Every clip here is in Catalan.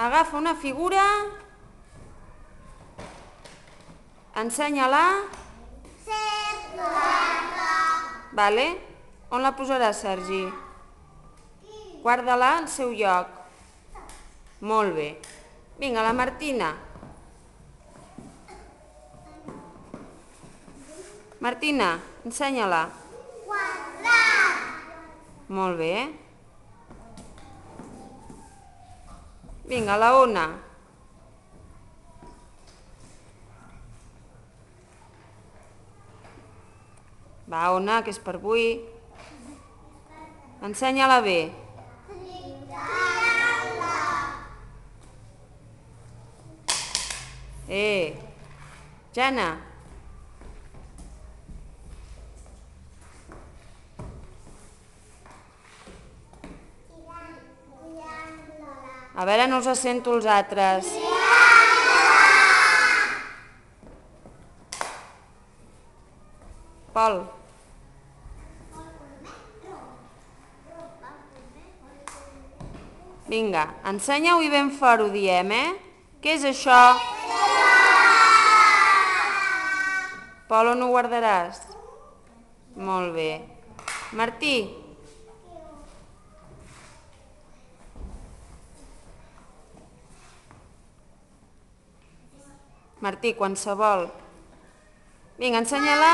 Agafa una figura, ensenya-la. Vale? On la posaràs, Sergi? Guarda-la al seu lloc. Molt bé. Vinga, la Martina. Martina, ensenya-la. Molt bé. Vinga, la Ona. Va, Ona, que és per avui. Ensenya-la bé. Jana. A veure, no us sento els altres. Pol. Vinga, ensenya-ho i ben fort ho diem, Què és això? Pol, on ho guardaràs? Molt bé. Martí. Martí, qualsevol. Vinga, ensenya-la.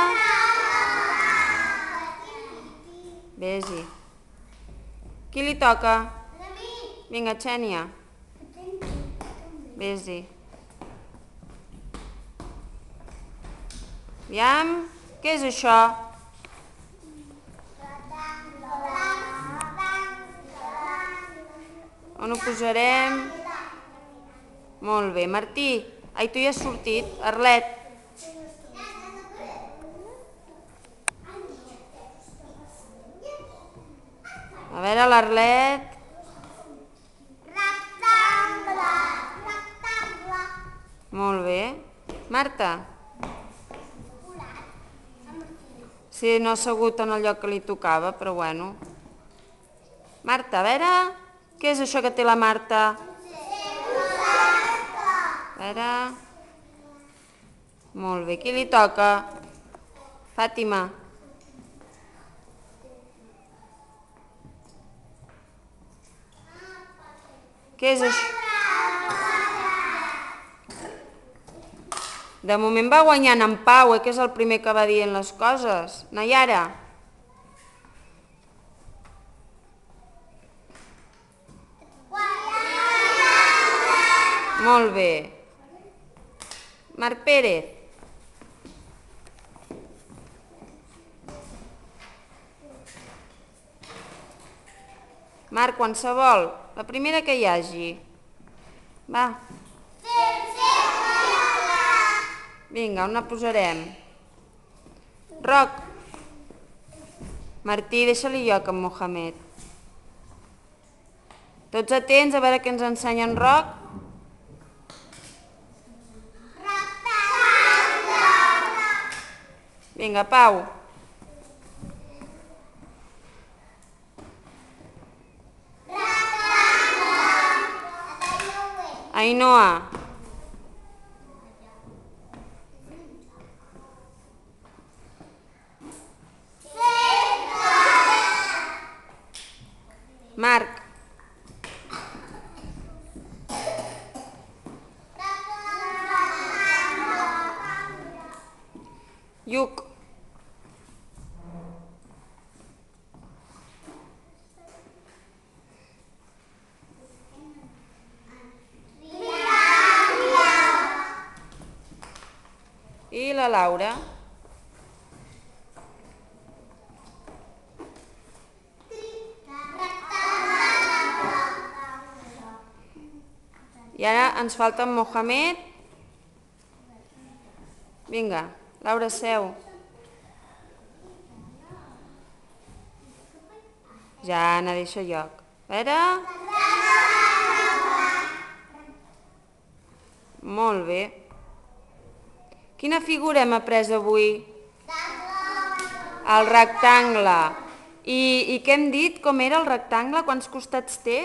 Vés-hi. Qui li toca? Vinga, Xènia. Vés-hi. Aviam, què és això? On ho posarem? Molt bé, Martí. Ai, tu ja has sortit. Arlet. A veure, l'Arlet. Molt bé. Marta. Sí, no ha assegut en el lloc que li tocava, però bueno. Marta, a veure, què és això que té la Marta? A veure... Molt bé, qui li toca? Fàtima. Què és això? De moment va guanyant en Pau, que és el primer que va dient les coses. Nayara. Molt bé. Marc Pérez. Marc, qualsevol. La primera que hi hagi. Va. Vinga, on la posarem? Roc. Martí, deixa-li lloc a Mohamed. Tots atents a veure què ens ensenya en Roc. Vinga, Pau. Ainhoa. Marc. Lluc. I la Laura. I ara ens falta en Mohamed. Vinga, Laura, seu. Ja, Anna, deixa lloc. A veure... Molt bé. Quina figura hem après avui? El rectangle. I què hem dit? Com era el rectangle? Quants costats té?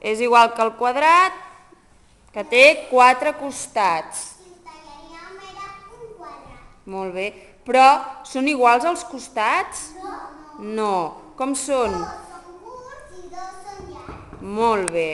És igual que el quadrat, que té 4 costats. Si ho tallaríem era un quadrat. Molt bé. Però són iguals els costats? No. No. Com són? Dos són curts i dos són llargs. Molt bé.